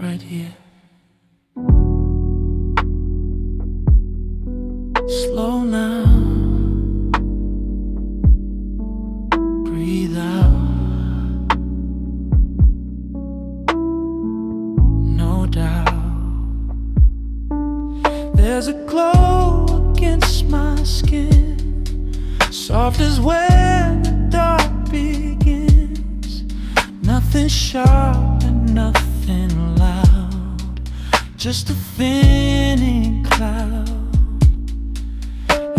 right here. Slow now, breathe out, no doubt. There's a glow against my skin, soft as when the dark begins. Nothing sharp and nothing loud, just a thinning cloud.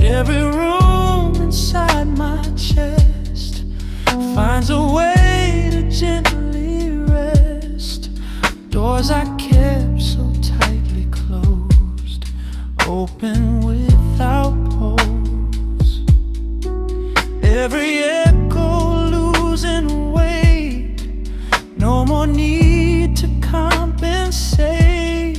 Every room inside my chest finds a way to gently rest. Doors I kept so tightly closed, open without pause. Every echo losing weight, no more need to compensate.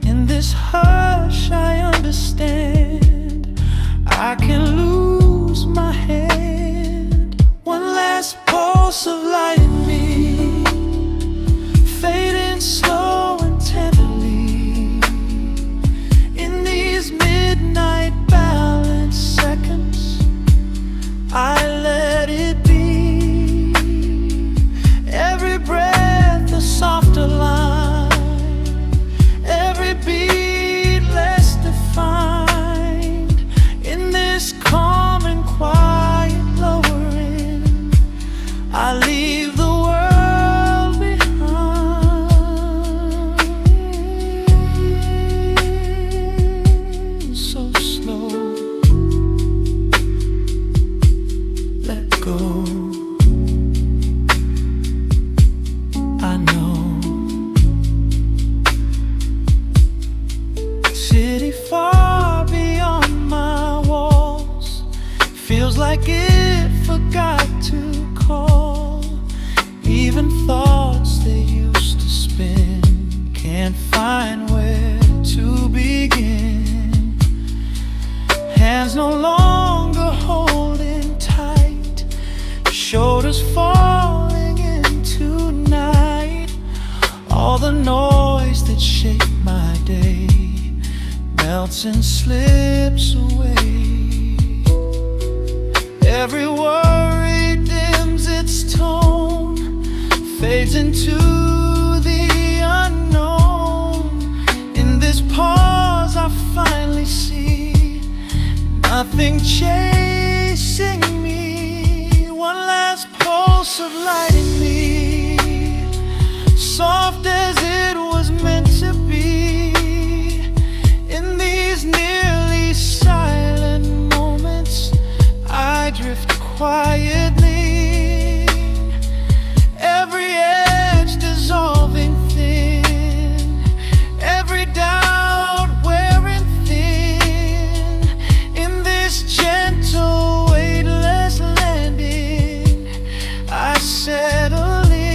In this hush I understand I can lose my hand. One last pulse of light in me, fading slow and tenderly. In these midnight balance seconds, I let it be. Every breath a softer line, every beat less defined. This calm and quiet lowering, I leave the world behind. So slow, let go. I know, city far beyond my walls, feels like it forgot to call. Even thoughts they used to spin can't find where to begin. Hands no longer holding tight, shoulders falling into night. All the noise that shaped my day melts and slips away. Every worry dims its tone, fades into the unknown. In this pause I finally see nothing chasing me. One last pulse of light in me, soft as it was meant to be. In these nearly silent moments, I drift quietly, every edge dissolving thin, every doubt wearing thin. In this gentle, weightless landing, I settle in.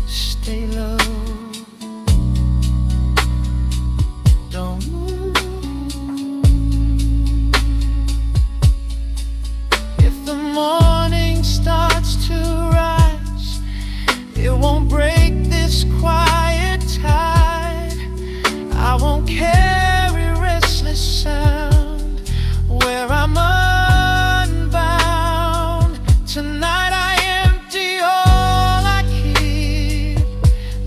Stay low, don't move. If the morning starts to rise, it won't break this quiet tide. I won't carry restless sound where I'm unbound. Tonight I empty all I keep,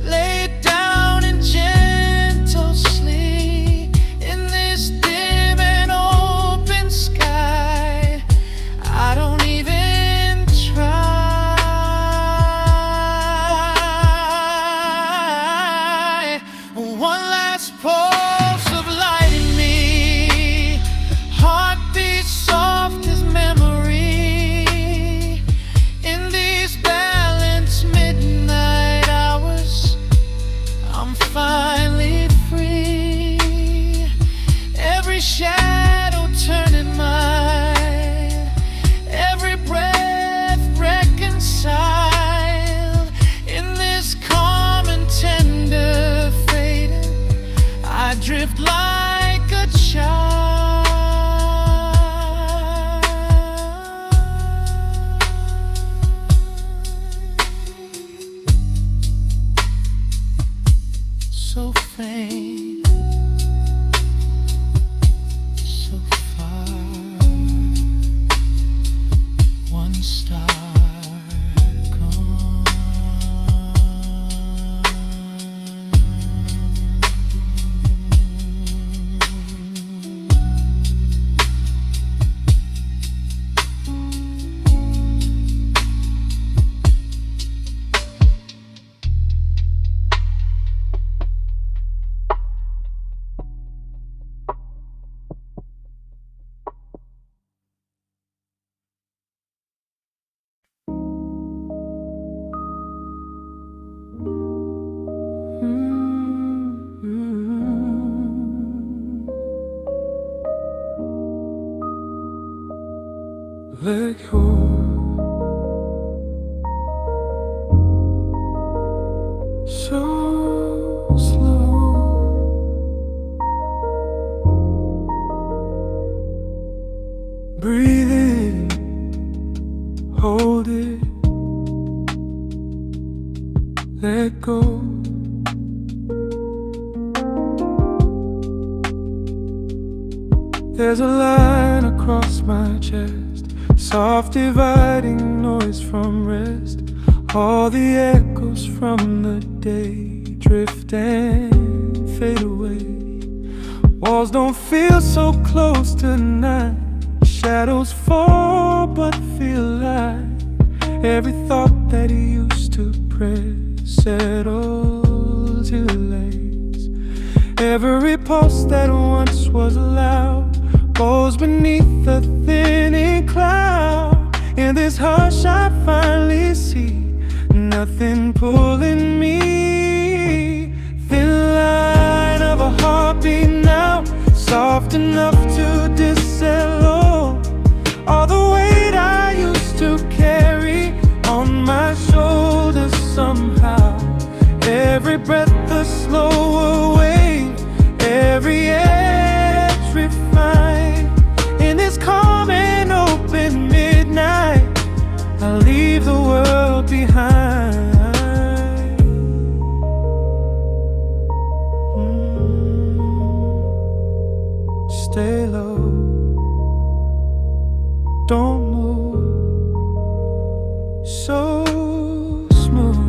lay down in gentle sleep. In this dim and open sky, I don't even try. One last pulse of light in me, heartbeat soft as memory. In these balanced midnight hours, I'm finally free. Every shadow turning mine, every breath reconciled. In this calm and tender fading, I drift like a child. let go. So slow. Breathe in, hold it, let go. There's a line across my chest, soft dividing noise from rest. All the echoes from the day drift and fade away. Walls don't feel so close tonight. Shadows fall but feel light. Every thought that used to press settles to lays. Every pulse that once was loud falls beneath the thinning cloud. In this hush I finally see nothing pulling me. Thin line of a heartbeat now, soft enough to dissolve all the weight I used to carry on my shoulders somehow. Every breath a slower wave, every edge refined. In this calm and open midnight, I'll leave the world behind. Stay low, don't move, so smooth.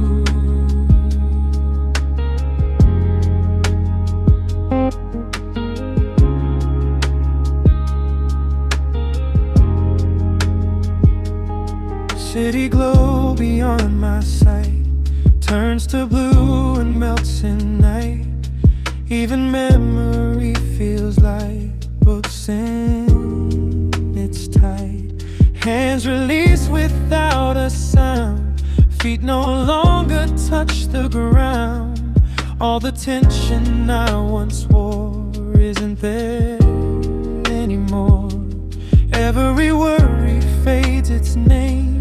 City glow beyond my sight turns to blue and melts in night. Even memory feels like books in its tight. Hands release without a sound. Feet no longer touch the ground. All the tension I once wore isn't there anymore. Every worry fades its name.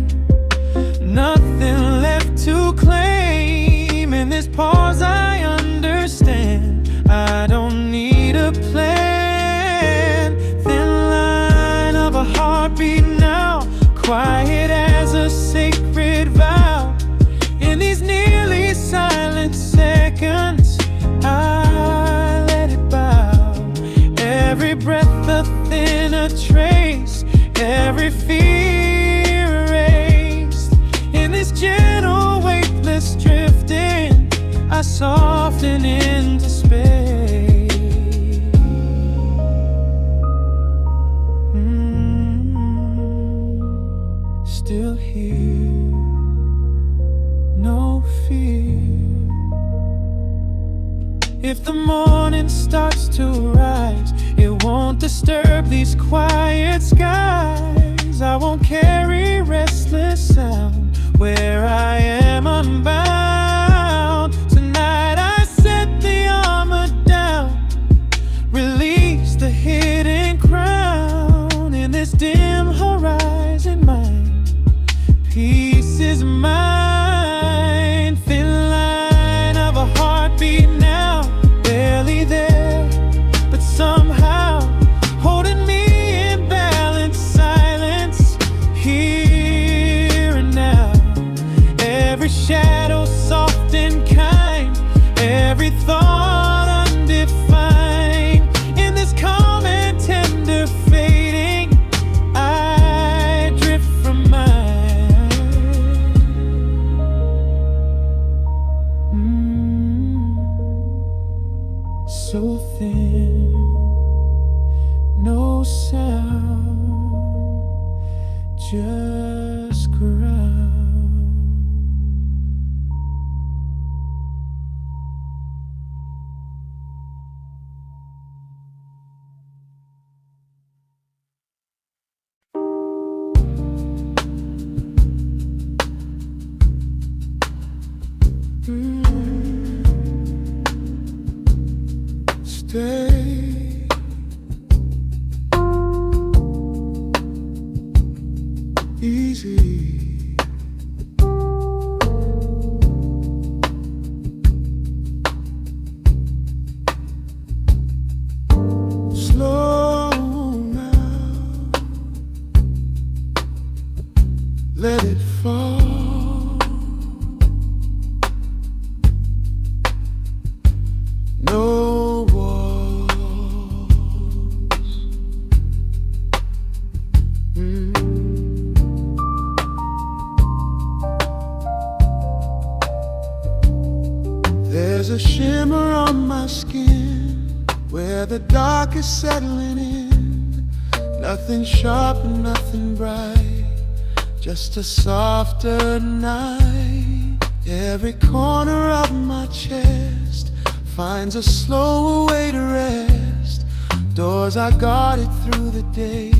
Nothing left to claim. In this pause I understand I don't need a plan. Thin line of a heartbeat now, quiet as a sacred vow. In these nearly silent seconds I let it bow. Every breath a thinner trace, every fear erased. In this gentle weightless drifting I soften into space. Still here, no fear. If the morning starts to rise, it won't disturb these quiet skies. I won't carry restless sound where I am unbound. Tonight I set the armor down, release the hidden crown. In this dim horizon mind, peace is mine. Thin line of a heartbeat now, barely there, but somehow holding me in balanced silence, here and now. Every shadow soft and kind, every thought undefined. In this calm and tender fading, I drift from mine. So thin, no sound, just ground. Stay. let it fall. No walls. There's a shimmer on my skin where the dark is settling in. Nothing sharp and nothing bright, just a softer night. Every corner of my chest finds a slower way to rest. Doors I guarded through the day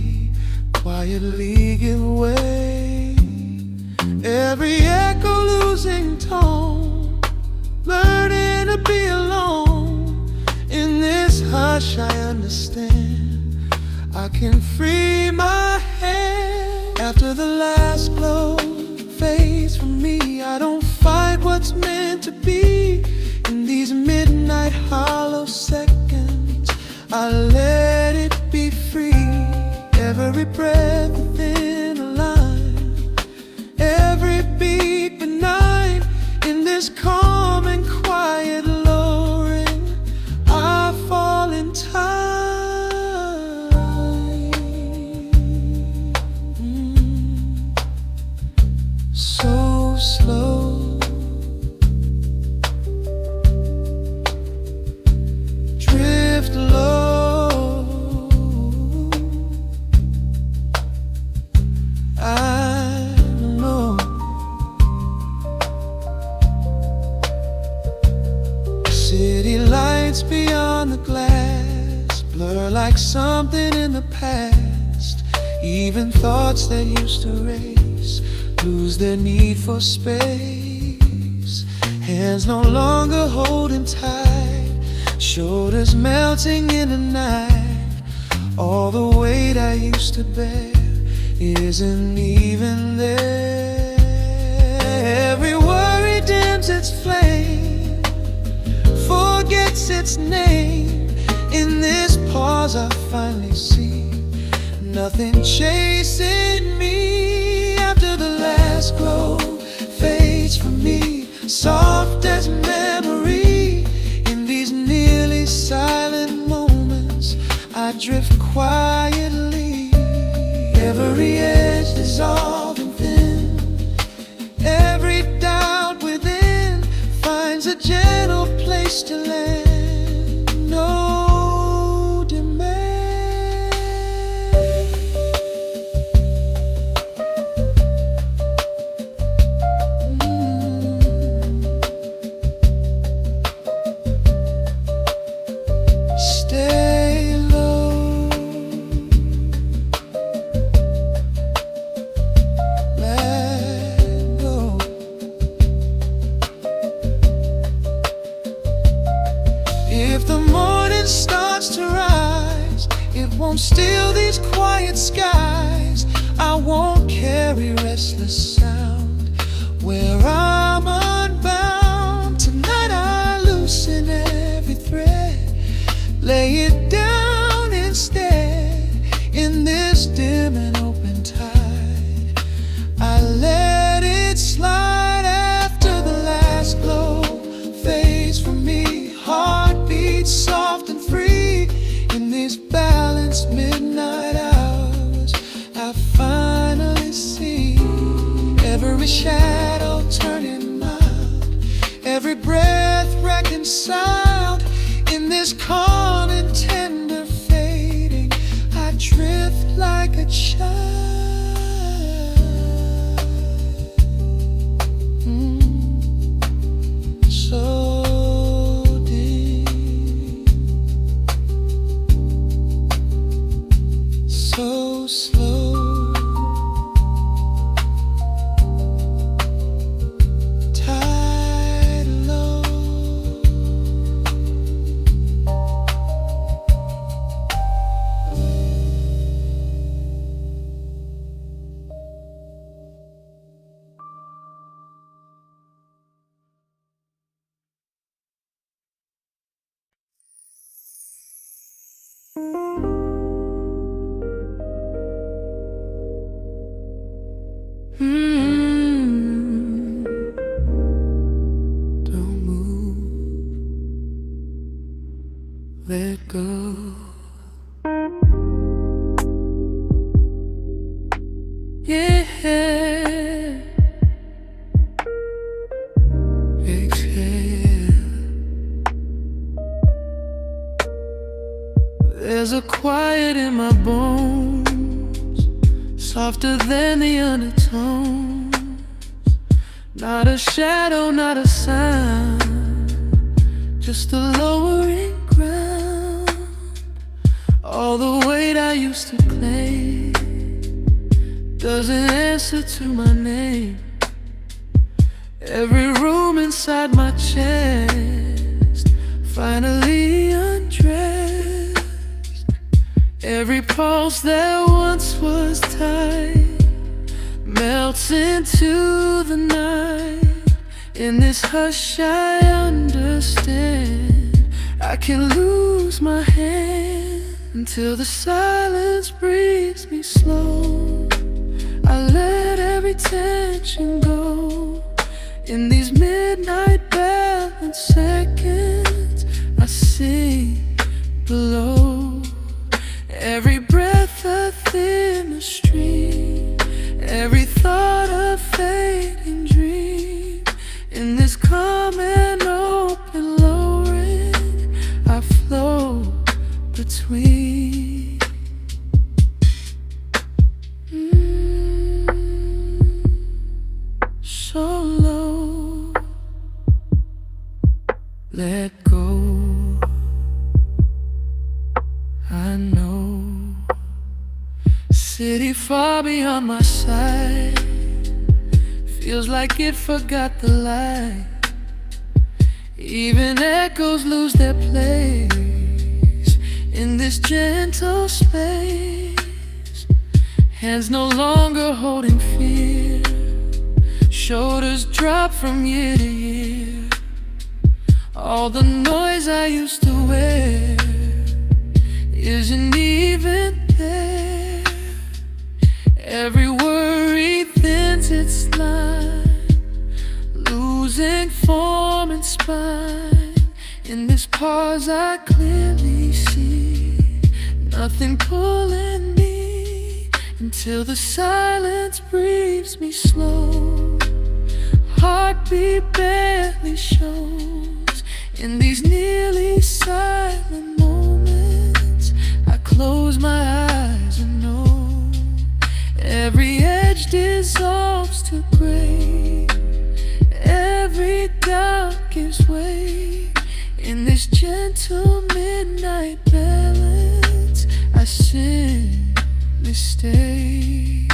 quietly give way. Every echo losing tone, learning to be alone. In this hush I understand I can free my hand. After the last glow fades from me, I don't fight what's meant to be. In these midnight hollow seconds, I let it be free. Every breath within a line, every beat benign. In this calm and quiet lowering, I fall in time. So slow, drift low. I know city lights beyond the glass blur like something in the past. Even thoughts that used to race lose their need for space. Hands no longer holding tight, shoulders melting in the night. All the weight I used to bear isn't even there. Every worry dims its flame, forgets its name. In this pause I finally see nothing chasing me. After the last glow fades from me, soft as memory. In these nearly silent moments, I drift quietly. Every edge dissolving thin, every doubt within finds a gentle place to land. No demand. Stay low, let go. If the morning starts to rise, it won't steal these quiet skies. I won't carry restless sound where I'm unbound. Tonight I loosen every thread, lay it down instead. In this dim and open tide, I let it slide. After the last glow fades from me, heart beats soft and free. In these balanced midnight hours, I finally see every shadow turning mild, every breath reconciled. In this calm and tender fading, I drift like a child. So deep, so slow, tied low. Yeah. Exhale. There's a quiet in my bones, softer than the undertones. Not a shadow, not a sound, just a lowering ground. All the weight I used to claim doesn't answer to my name. Every room inside my chest finally undressed. Every pulse that once was tight melts into the night. In this hush I understand I can lose my hand until the silence breathes me slow. I let every tension go. In these midnight balance seconds I sink below. Every breath a thinner stream, every thought a fading dream. In this calm and open lowering I float between. So low, let go. I know, city far beyond my sight, feels like it forgot the light. Even echoes lose their place in this gentle space. Hands no longer holding fear, shoulders drop from year to year. All the noise I used to wear isn't even there. Every worry thins its line, losing form and spine. In this pause I clearly see nothing pulling me until the silence breathes me slow. Heartbeat barely shows in these nearly silent moments. I close my eyes and know every edge dissolves to gray. Every doubt gives way. In this gentle midnight balance I simply stay.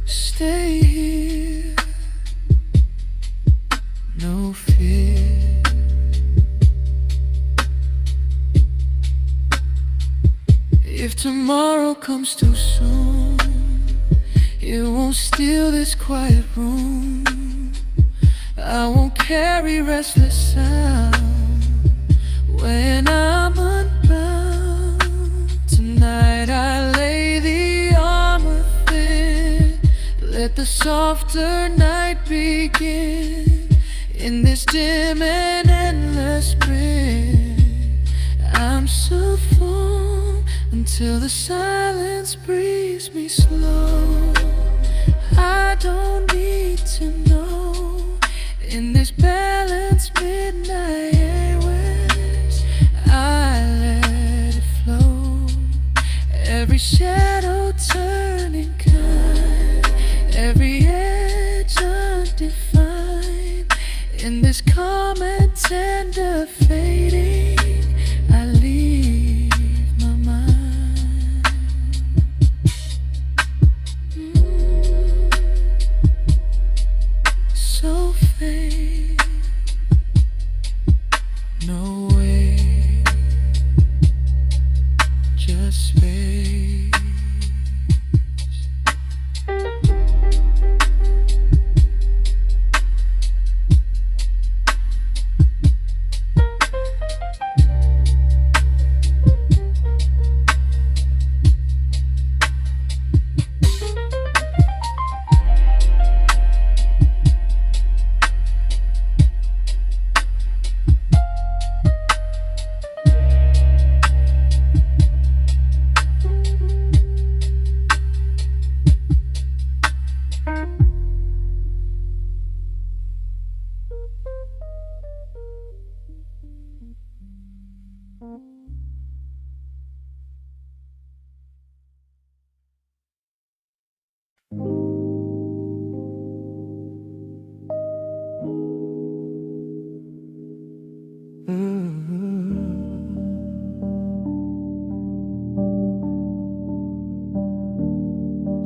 Stay here, no fear. If tomorrow comes too soon, it won't steal this quiet room. I won't carry restless sound when I'm unbound. Tonight I lay the armor thin, let the softer night begin. In this dim and endless sprint, I'm Soulful until the silence breathes me slow. I don't need to know. In this balanced midnight airwaves, I let it flow. Every shadow turning kind, every edge undefined. In this calm and tender fading, I leave my mind. So fade, no way, just space.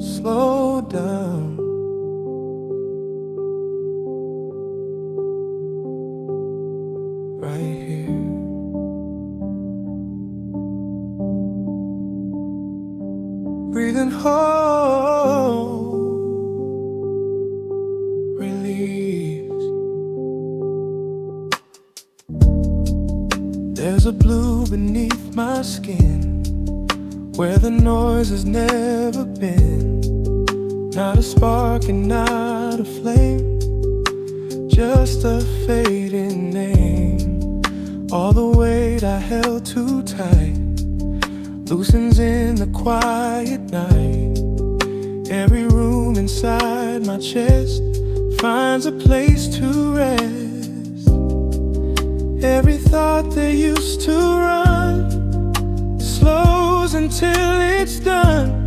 Slow down. Right here. Breathing whole. Release. There's a blue beneath my skin, where the noise has never been. Not a spark and not a flame, just a fading name. All the weight I held too tight loosens in the quiet night. Every room inside my chest finds a place to rest. Every thought that used to run slows until it's done.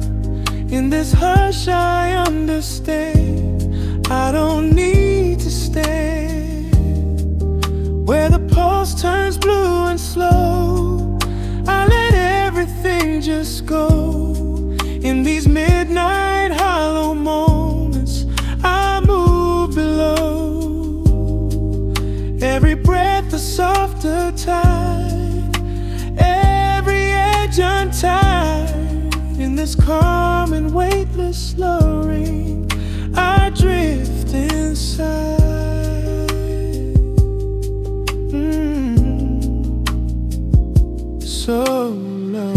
In this hush I understand I don't need to stay. Where the pulse turns blue and slow, I let everything just go. In these midnight hollow moments, I move below. Every breath a softer tide, every edge untied. In this calm and weightless slurring, I drift inside. So low.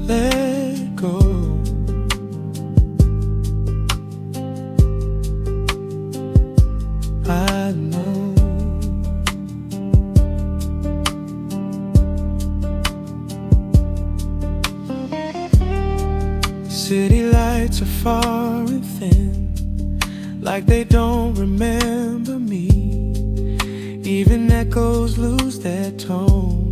Let go. I know. City lights are far and thin, like they don't remember me. Even echoes lose their tone,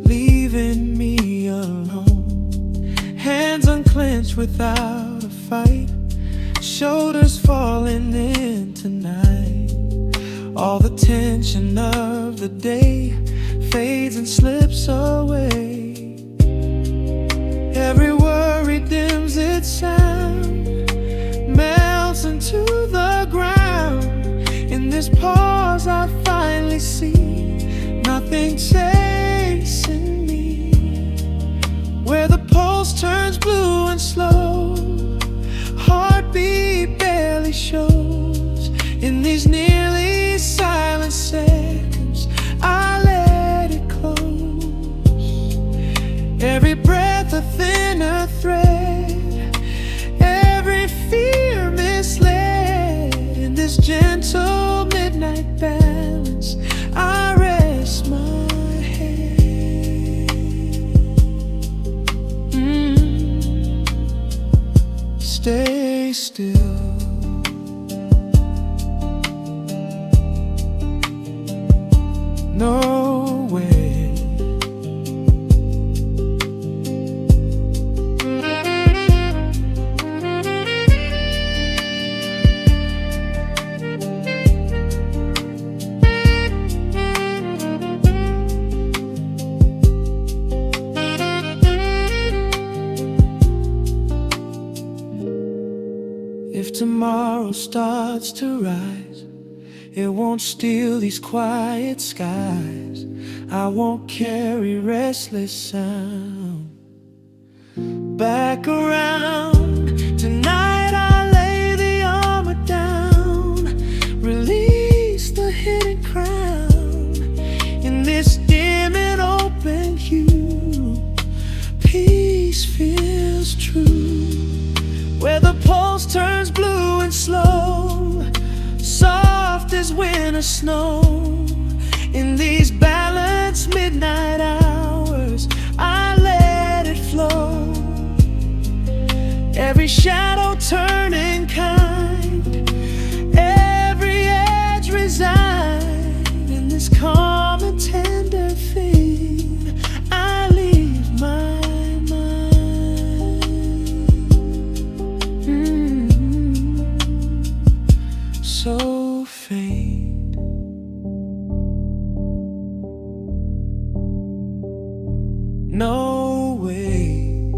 leaving me alone. Hands unclenched without a fight, shoulders falling in tonight. All the tension of the day fades and slips away. Every worry dims its sound, melts into the ground. In this pause I finally see nothing chasing me. Where the pulse turns blue and slow, heartbeat barely shows. In these nearly silent seconds, I let it close. Every breath a thinner thread, every fear misled. In this gentle midnight balance, I rest my head. Stay still. No way. If tomorrow starts to rise, it won't steal these quiet skies. I won't carry restless sound back around. Tonight I lay the armor down, release the hidden crown. In this dim and open hue, peace feels true. Where the pulse turns blue and slow, soft as winter snow. In these balanced midnight hours, I let it flow. Every shadow turning kind, every edge resigned. In this calm and tender thing, I leave my mind. so faint. No weight,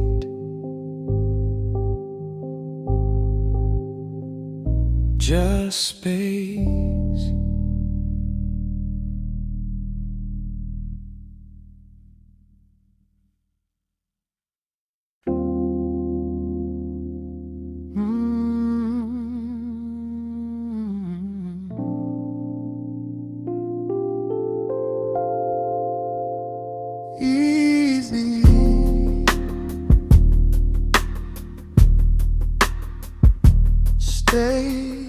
just space. Easy. Stay.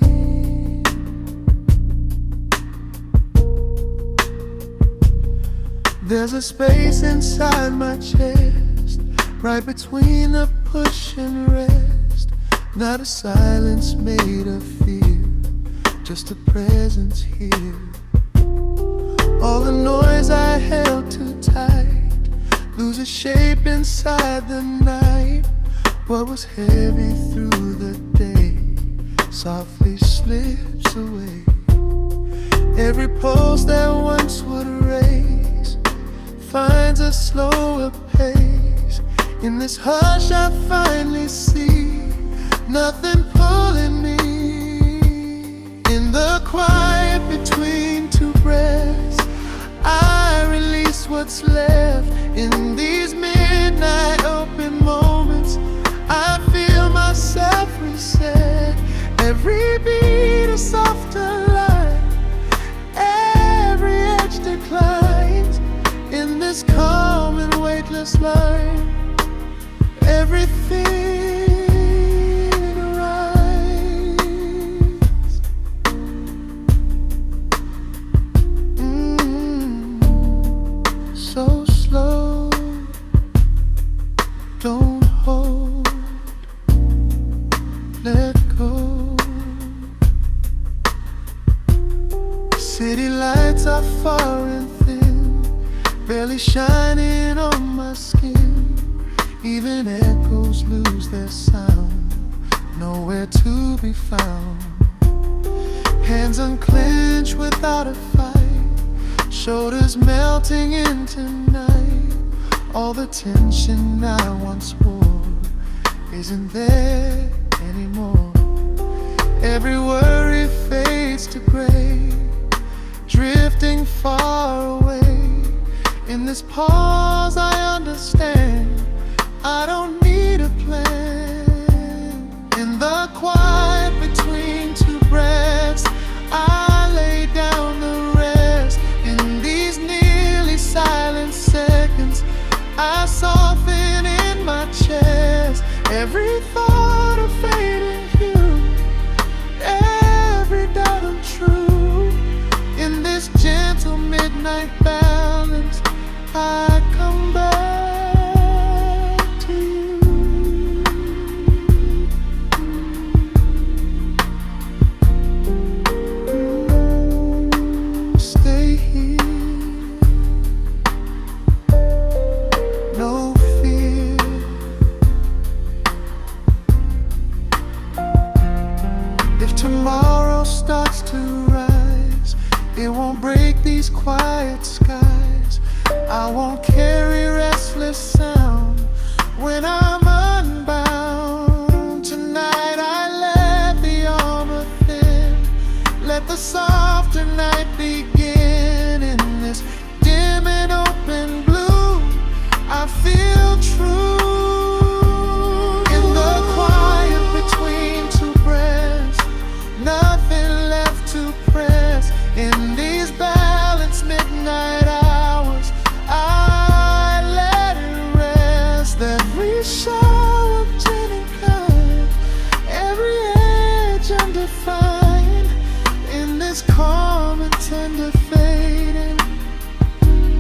There's a space inside my chest, right between the push and rest. Not a silence made of fear, just a presence here. All the noise I held too tight loses shape inside the night. What was heavy through the day softly slips away. Every pulse that once would race finds a slower pace. In this hush I finally see nothing pulling me. In the quiet between two breaths, I release what's left. In these midnight open moments, I feel myself reset. Every beat a softer line, every edge declines. In this calm and weightless line, everything so slow, don't hold, let go. City lights are far and thin, barely shining on my skin. Even echoes lose their sound, nowhere to be found. Hands unclenched without a fight, shoulders melting into night. All the tension I once wore isn't there anymore. Every worry fades to gray, drifting far away. In this pause I understand, I don't need a plan. In the quiet between two breaths, I lay down the rest. In these nearly silent seconds, I soften in my chest. Every thought a fading hue, every doubt untrue. In this gentle midnight balance, I come back to you. Stay here, no fear. If tomorrow starts to rise, it won't break these quiet skies. I won't carry restless sound when I'm unbound. Tonight I let the armor thin, let the softer night begin. In this dim and open blue, I feel true. In the quiet between two breaths, nothing left to press. In these balanced midnight hours, I let it rest. Every shower gin and kind, every edge undefined. In this calm and tender fading,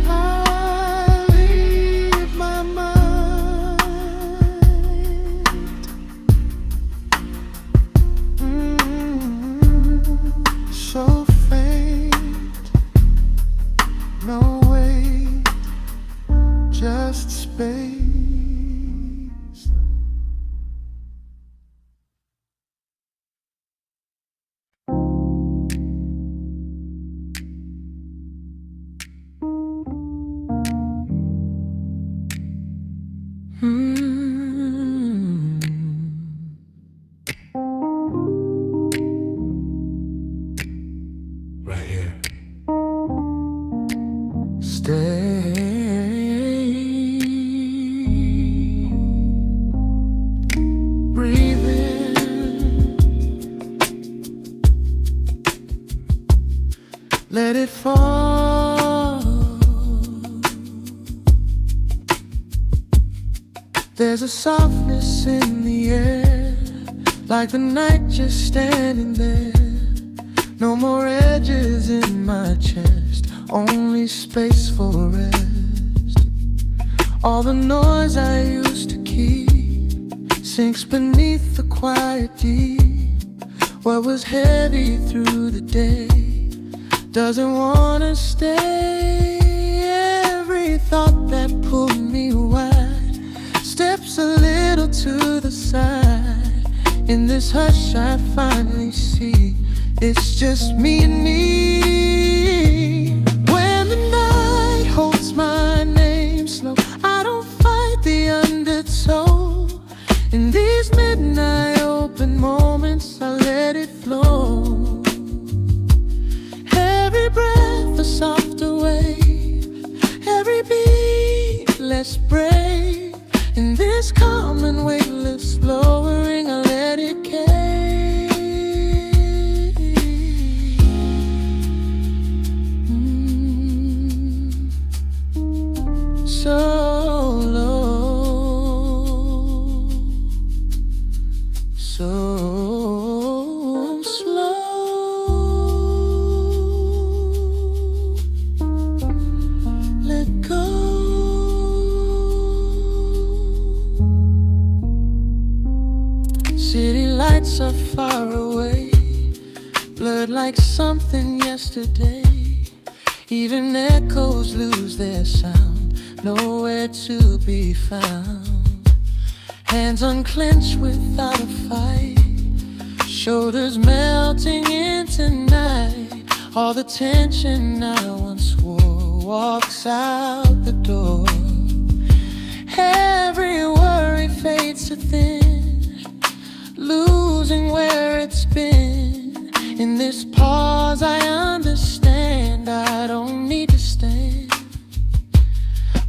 I leave my mind. So faint, no weight, just space. Mm. Right here. Stay. Breathe in. Let it fall. There's a softness in the air, like the night just standing there. No more edges in my chest, only space for rest. All the noise I used to keep sinks beneath the quiet deep. What was heavy through the day doesn't wanna stay. Every thought that pulled me wide steps a little to the side. In this hush I finally see it's just me and me. When the night holds my name slow, I don't fight the undertow. In these midnight open moments, I let it flow. Every breath a softer wave, every beat less brave. In this calm and weightless lowering, I let it carry. So low, so slow. Let go. City lights are far away, blurred like something yesterday. Even echoes lose their sound, nowhere to be found. Hands unclenched without a fight, shoulders melting into night. All the tension I once wore walks out the door. Every worry fades to thin, losing where it's been. In this pause I understand I don't need to stand.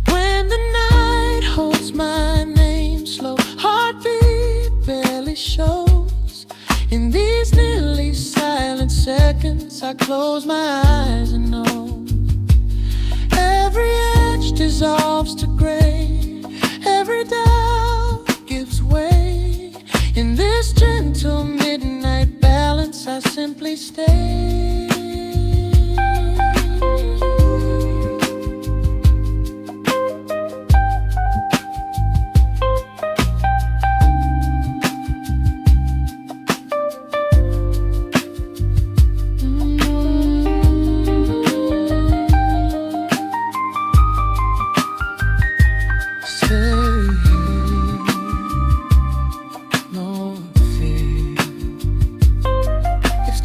When the night holds my name slow, heartbeat barely shows. In these nearly silent seconds I close my eyes and know. Every edge dissolves to gray, every doubt gives way. In this gentle midnight balance I simply stay.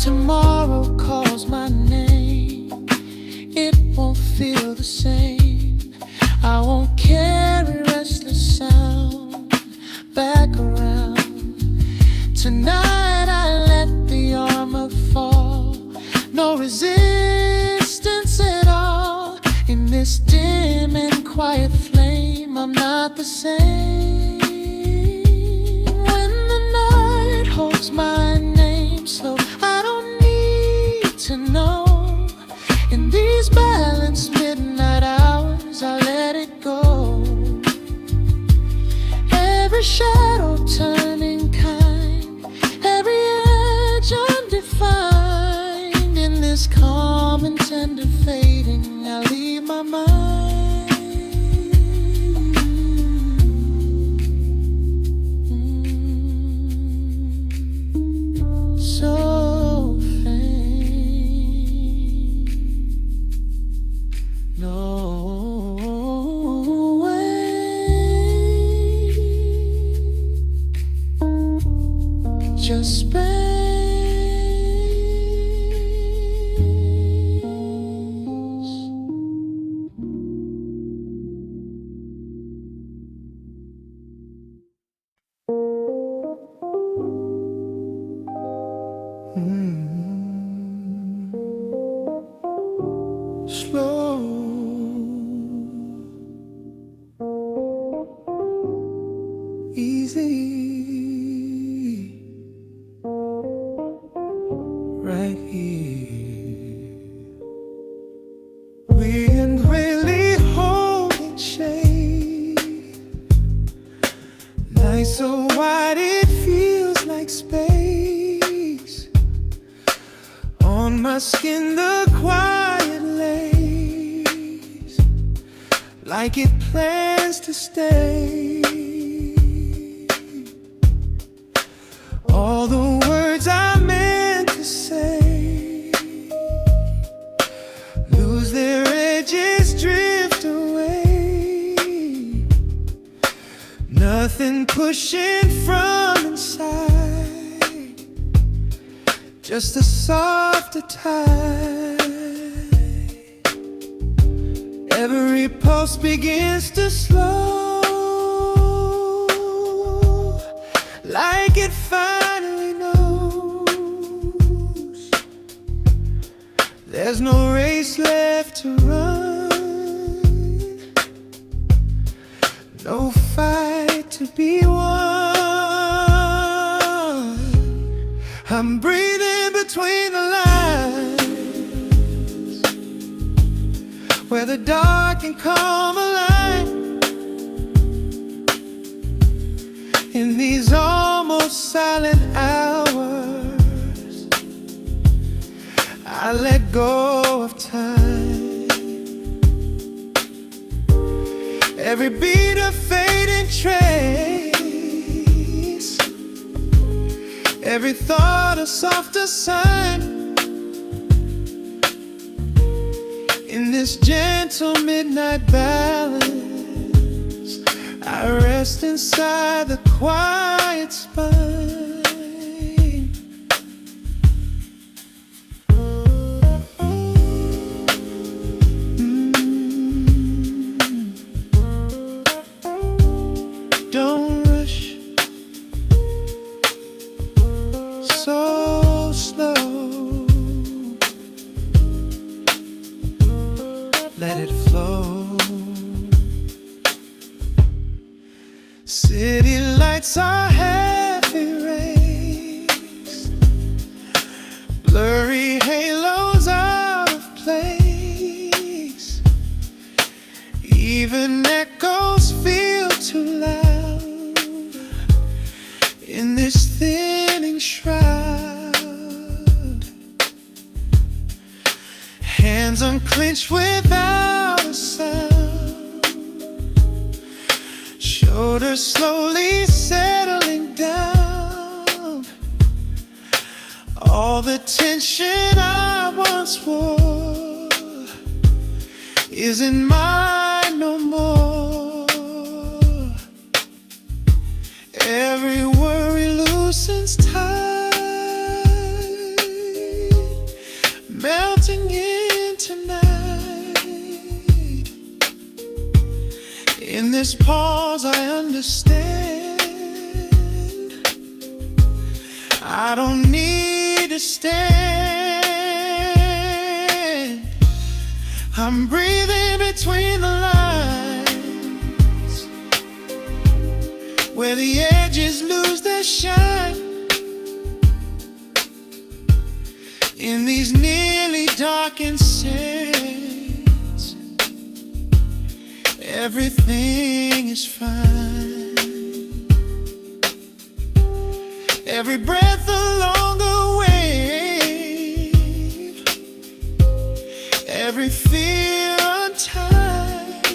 Tomorrow calls my name, it won't feel the same. I won't carry restless sound back around. Tonight I let the armor fall, no resistance at all. In this dim and quiet flame I'm not the same. When the night holds my name slow, to know. In these balanced midnight hours I let it go. Every shadow turning kind, every edge undefined. In this calm and tender fading I leave my mind. So no way, just space. right here. We can really hold each shade, nice so wide it feels like space. On my skin the quiet lays, like it plans to stay. All the words I meant to say lose their edges, drift away. Nothing pushing from inside, just a softer tide. Every pulse begins to slow, like it finally knows there's no race left to run, no fight to be won. I'm breathing between the lines, where the dark can come alive. In these almost silent hours, I let go of time. Every beat a fading trace, every thought a softer sign. In this gentle midnight balance, I rest inside the quiet spine. Don't rush, so slow. Let it flow. City lights are half erased, blurry halos out of place. Even echoes feel too loud in this thinning shroud. Hands unclenched without a sound, shoulders slowly settling down. All the tension I once wore isn't mine no more. Every worry loosens tight, melting into night. In this pause I understand, I don't need to stand. I'm breathing between the lines, where the edges lose their shine. In these nearly darkened sands, everything is fine. Every breath along the wave, every fear untied.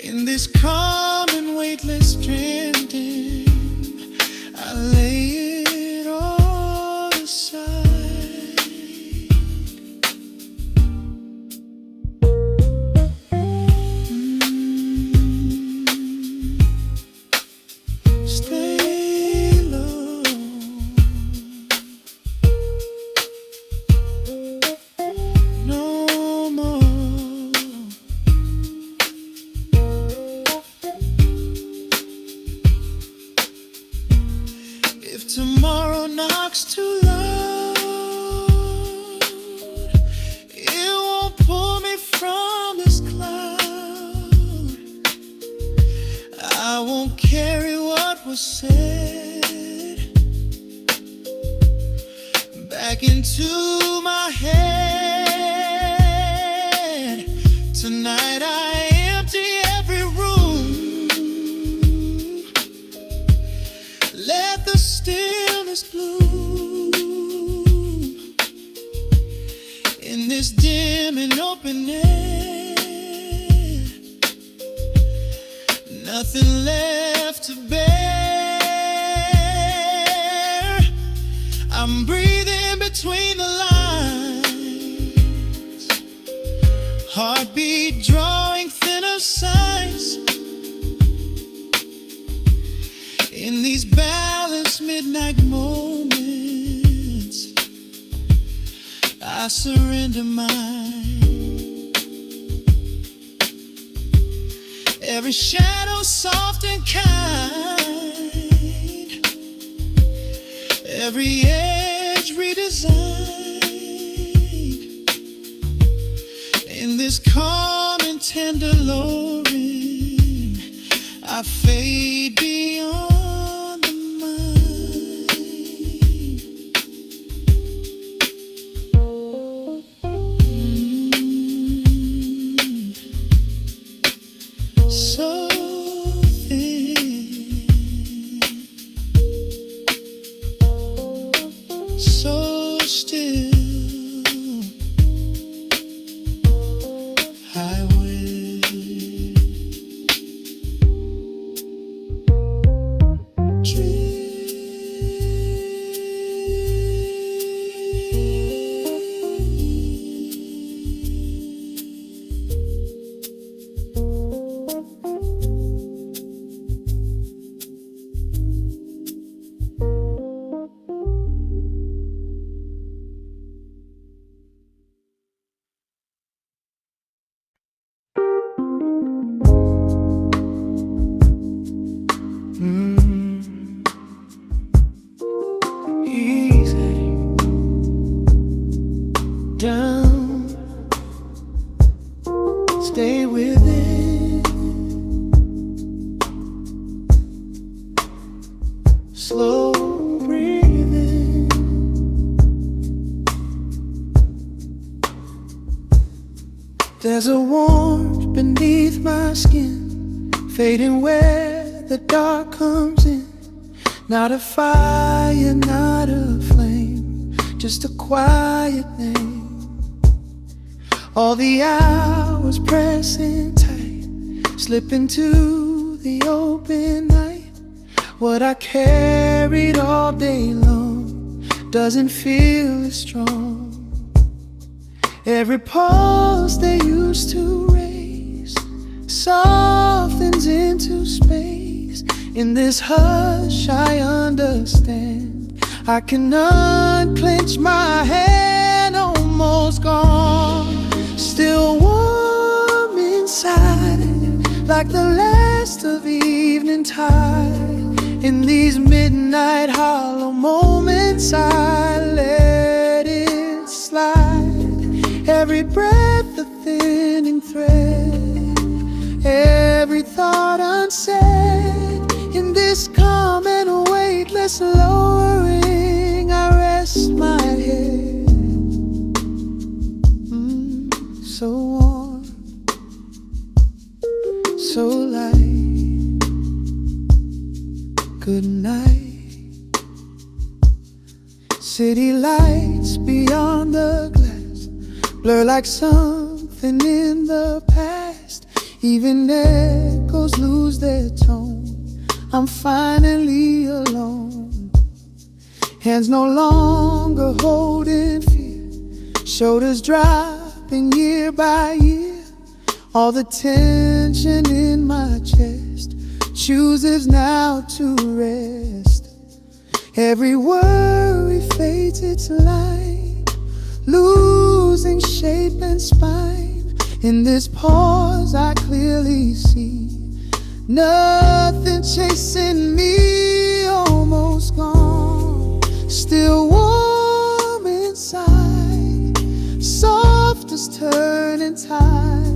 In this calm and weightless drifting, I lay it all aside. Stay low, no more. If tomorrow knocks too loud, it won't pull me from this cloud. I won't carry what was said, back into my head. Tonight I empty every room. Let the stillness bloom in this dim and open air. Nothing left to bear. I'm breathing between the lines, heartbeat drawing thinner signs. In these balanced midnight moments, I surrender mine. Every shadow soft and kind, every edge redesigned. In this calm and tender lowering, I fade beyond the mind. So thin, so still, I will dream. Easy down, stay with it. Slow breathing. There's a warmth beneath my skin, fading where the dark comes in. Not a fire, not a flame, just a quiet name. All the hours pressing tight, slip into the open night. What I carried all day long doesn't feel as strong. Every pulse they used to raise softens into space. In this hush I understand. I can unclench my hand, almost gone, still warm inside, like the last of evening tide. In these midnight hollow moments I let it slide. Every breath a thinning thread, every thought unsaid. In this calm and weightless lowering, I rest my head. So warm, so light. Good night. City lights beyond the glass blur like something in the past. Even echoes lose their tone. I'm finally alone. Hands no longer holding fear, shoulders dropping year by year. All the tension in my chest chooses now to rest. Every worry fades its light, losing shape and spine. In this pause I clearly see nothing chasing me, almost gone, still warm inside, soft as turning tide.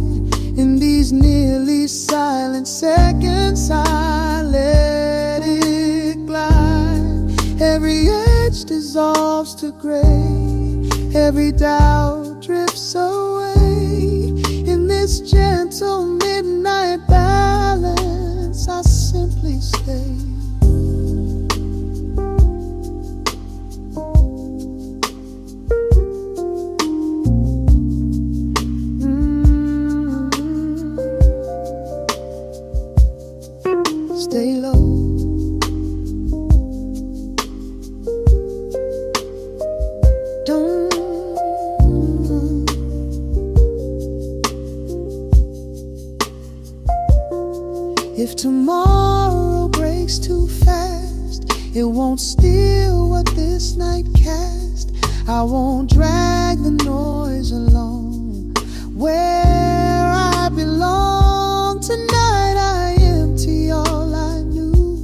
In these nearly silent seconds I let it glide. Every edge dissolves dissolves to gray, every doubt drifts away. In this gentle midnight balance, I simply stay. Stay low. Don't. If tomorrow breaks too fast, it won't steal what this night cast. I won't drag the noise along where I belong. Tonight I empty all I knew.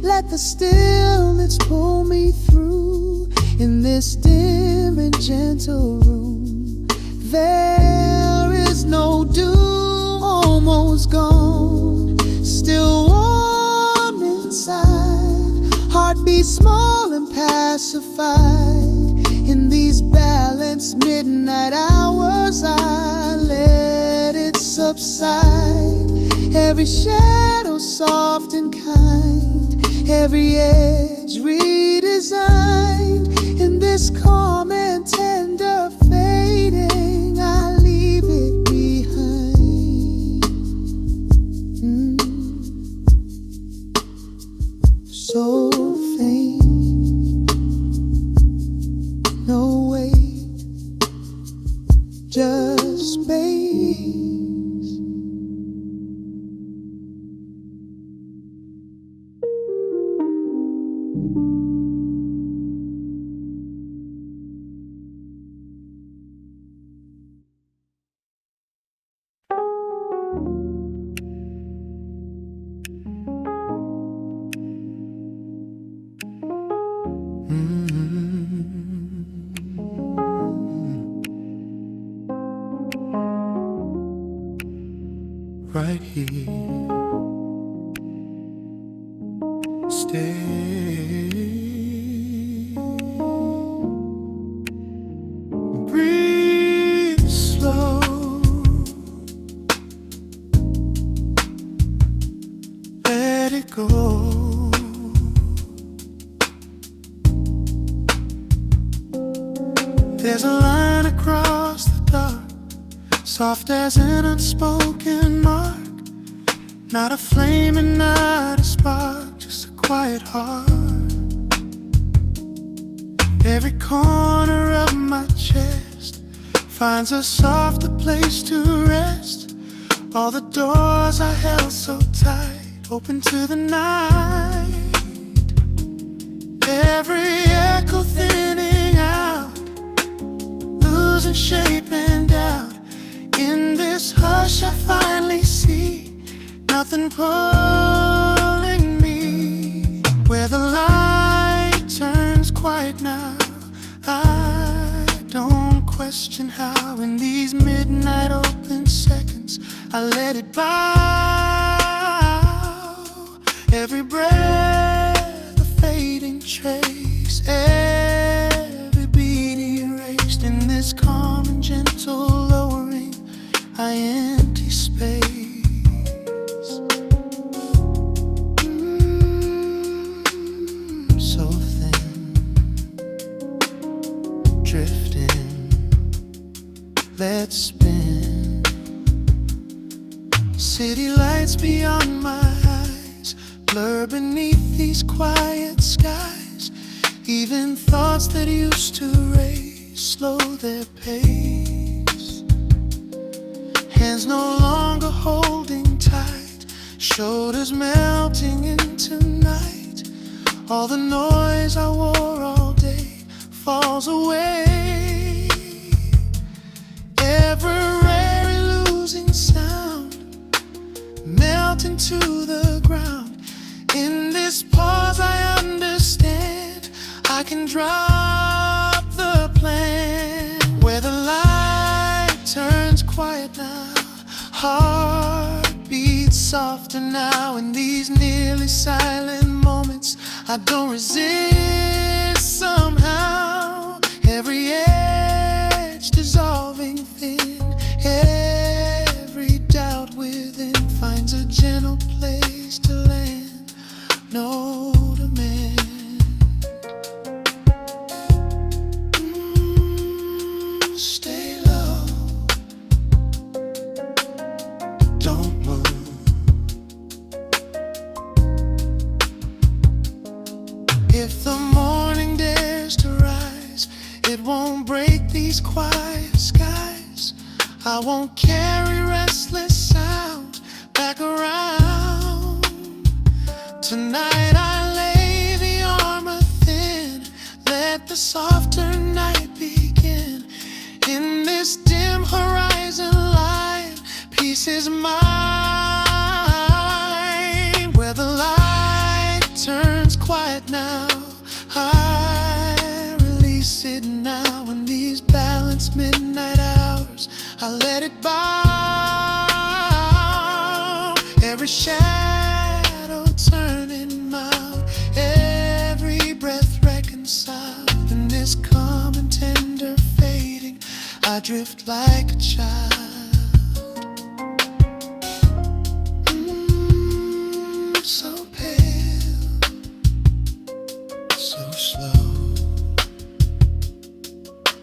Let the stillness pull me through. In this dim and gentle room, there is no doom. Almost gone, still warm inside. Heartbeat small and pacified. In these balanced midnight hours, I let it subside. Every shadow soft and kind, every edge redesigned. In this calm and tender fading, I leave it behind. So faint, no weight, just space. Right here, stay, breathe slow, let it go. There's a line across the dark, soft as an unspoken mark. Not a flame and not a spark, just a quiet heart. Every corner of my chest finds a softer place to rest. All the doors I held so tight open to the night. Every echo thinning out, losing shape and doubt. In this hush I finally see nothing pulling me. Where the light turns quiet now, I don't question how. In these midnight open seconds, I let it bow. Every breath a fading trace, every beat erased. In this calm and gentle lowering, I empty space. So thin, drifting, let's spin. City lights beyond my eyes blur beneath these quiet skies. Even thoughts that used to race slow their pace. Hands no longer holding tight, shoulders melting into night. All the noise I wore all day falls away. Every rare losing sound melt into the ground. In this pause I understand I can drop the plan. Where the light turns quiet now, heart beats softer now. In these nearly silent moments, I don't resist somehow. these quiet skies. I won't carry restless sound back around. Tonight I lay the armor thin, let the softer night begin. In this dim horizon line, peace is mine. Where the light turns quiet now, I release it now. In these balanced midnight hours, I let it bow. Every shadow turning mild, every breath reconciled. In this calm and tender fading, I drift like a child. So pale, so slow,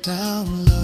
down low.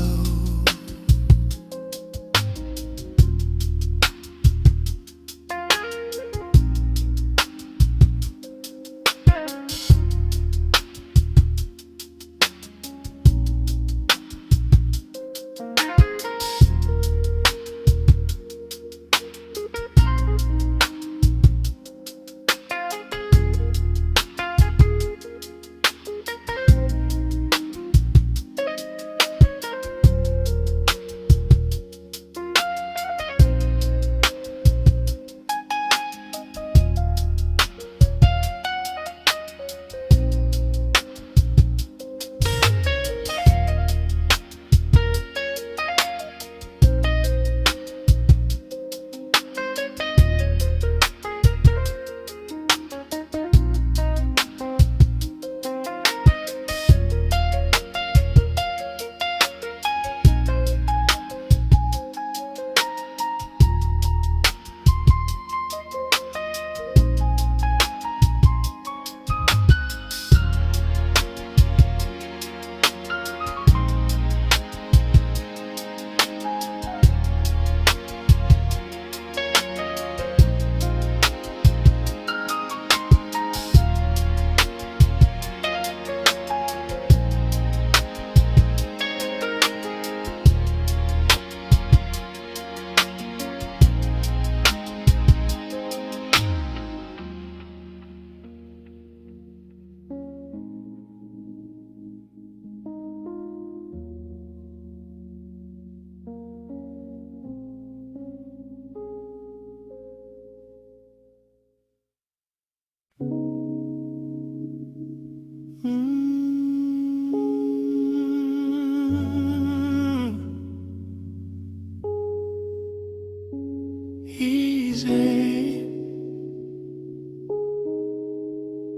Easy,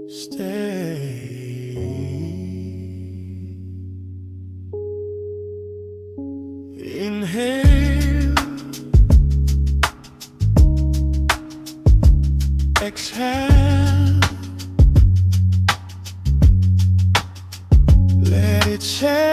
stay. Inhale, exhale, let it chill.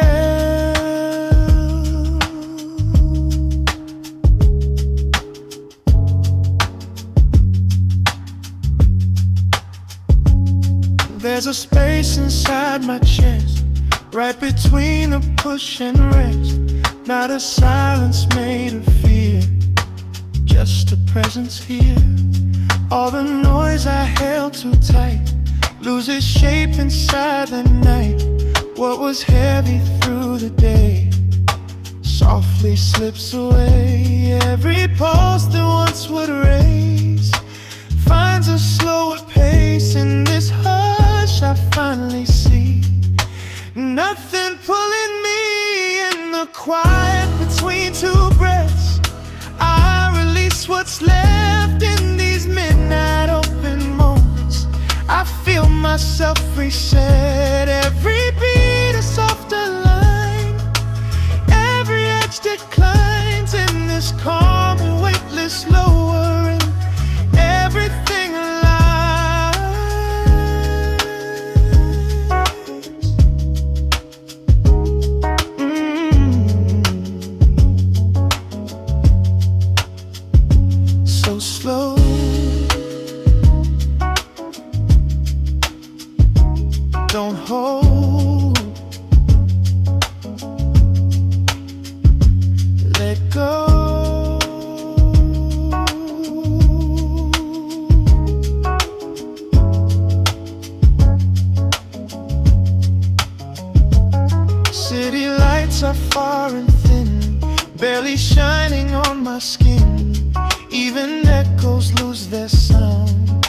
There's a space inside my chest, right between the push and rest. Not a silence made of fear, just a presence here. All the noise I held too tight loses shape inside the night. What was heavy through the day softly slips away. Every pulse that once would race finds a slower pace. In this hush I finally see nothing pulling me. In the quiet between two breaths, I release what's left. In these midnight open moments, I feel myself reset. Every beat a softer line, every edge declines. In this calm and weightless lowering, everything alive. So slow, don't hold lights are far and thin, barely shining on my skin. Even echoes lose their sound,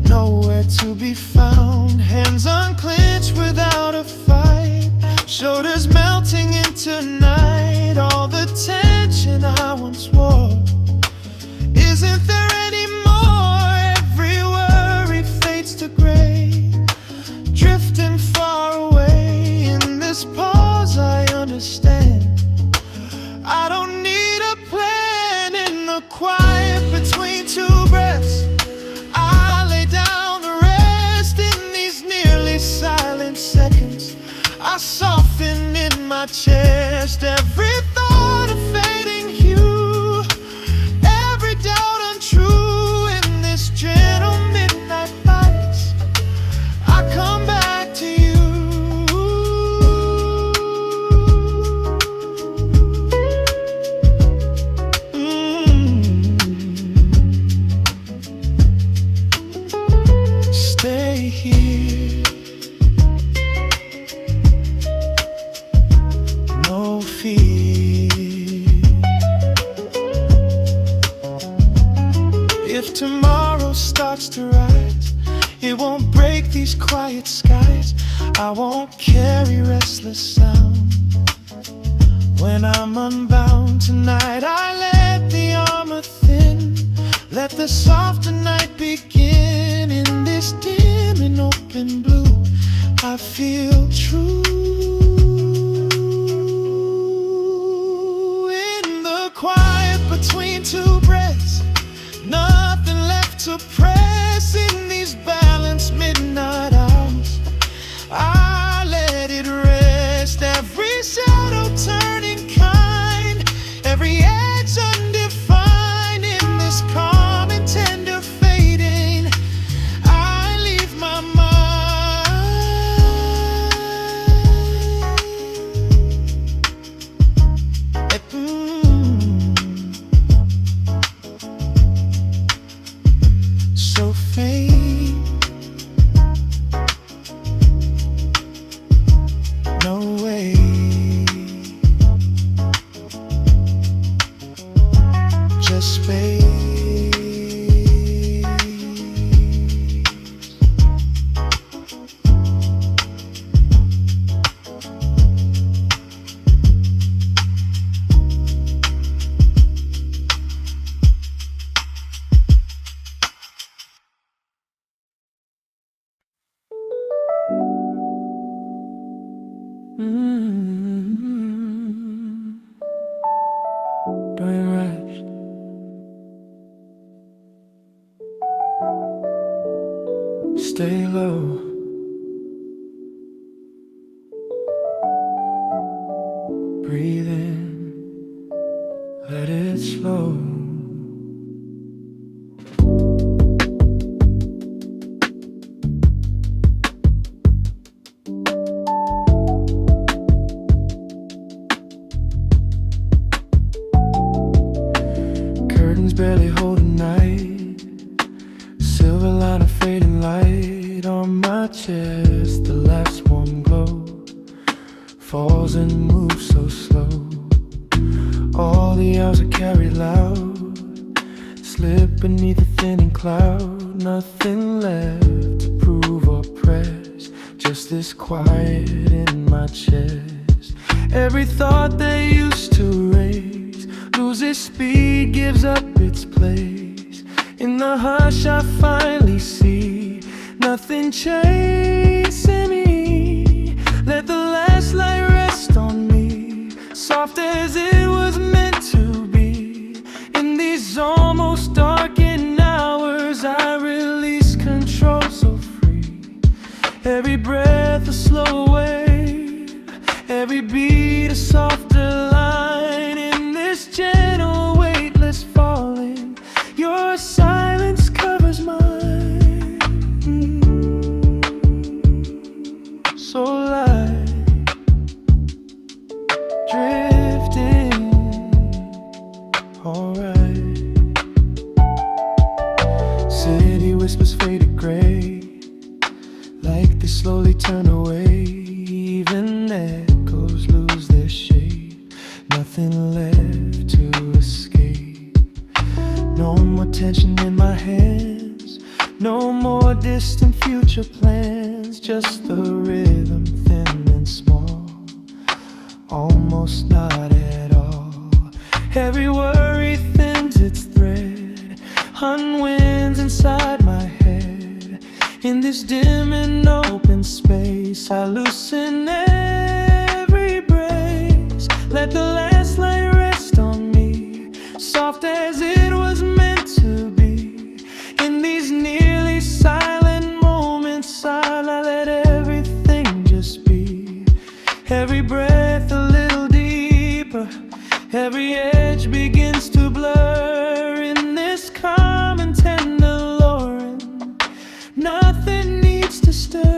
nowhere to be found. Hands unclenched without a fight, shoulders melting into night. All the tension I once wore isn't there anymore. Every worry fades to gray, drifting far away. In this pause I understand, I don't need a plan. In the quiet between two breaths, I lay down to rest. In these nearly silent seconds, I soften in my chest. Every thought a fading hue, every doubt untrue. In this gentle midnight lights, I come back to you. Stay here, no fear. If tomorrow starts to rise, it won't break these quiet skies. I won't carry restless sound. When I'm unbound tonight, I let the armor thin, let the softer night begin. In this dim and open blue, I feel true. In the quiet between two breaths, nothing left to press. In these balanced midnight hours, I let it rest. Every shadow turning kind, every edge undefined. In this calm and tender fading, I leave my so faint, no way. Just space. Don't rush. Stay low. Breathe in, let it slow. Curtains barely hold a night, silver line of fading light on my chest. The last warm glow falls and moves so slow. All the hours I carry loud slip beneath a thinning cloud. Nothing left to prove or press, just this quiet in my chest. Every thought that used to race loses speed, gives up its place. In the hush I finally see nothing chasing me. Let the last light rest on me, soft as it was meant to be. In these almost darkened hours, I release control so free. Every breath a slow wave, every beat a softer line. In this gentle weightless falling, your silence covers mine. So light, drifting, alright. City whispers faded gray, like they slowly turn away. Even echoes lose their shape. nothing left to escape. No more tension in my hands, no more distant future plans. Just the rhythm, thin and small, almost not at all. Every worry thins its thread, unwinds inside my head. In this dim and open space, I loosen every brace. Let the last light rest on me, soft as it was meant to be. In these nearly silent moments, I let everything just be. Every breath a little deeper, every edge begins to blur. In this calm and tender luring, nothing needs to stir.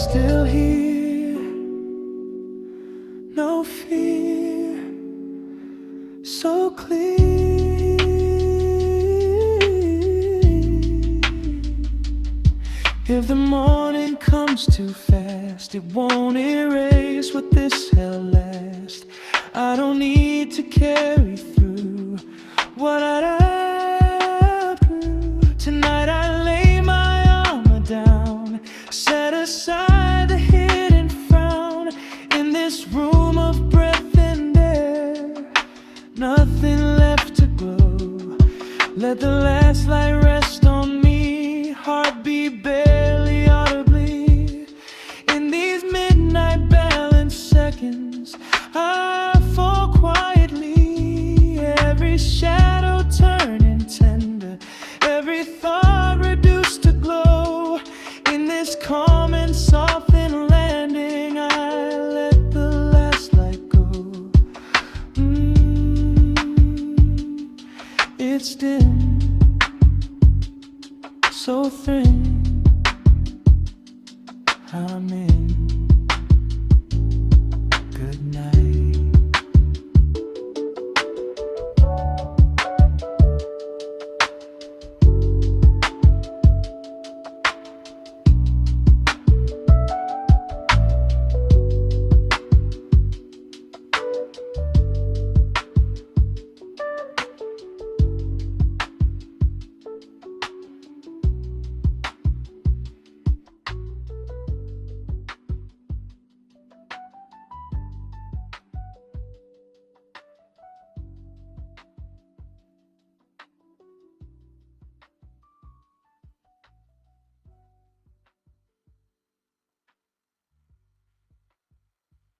Still here, no fear, so clear. If the morning comes too fast, it won't erase what this held last. I don't need to carry through what I'd outgrew. Tonight I lay my armor down, set aside the hidden frown. In this room of breath and air, nothing left to glow. Let the last light rest on me, heartbeat barely audibly. In these midnight balance seconds, I fall quietly. Every shadow turning tender, every thought reduced to glow. In this calm and softened landing, I let the last light go. It's dim, so thin.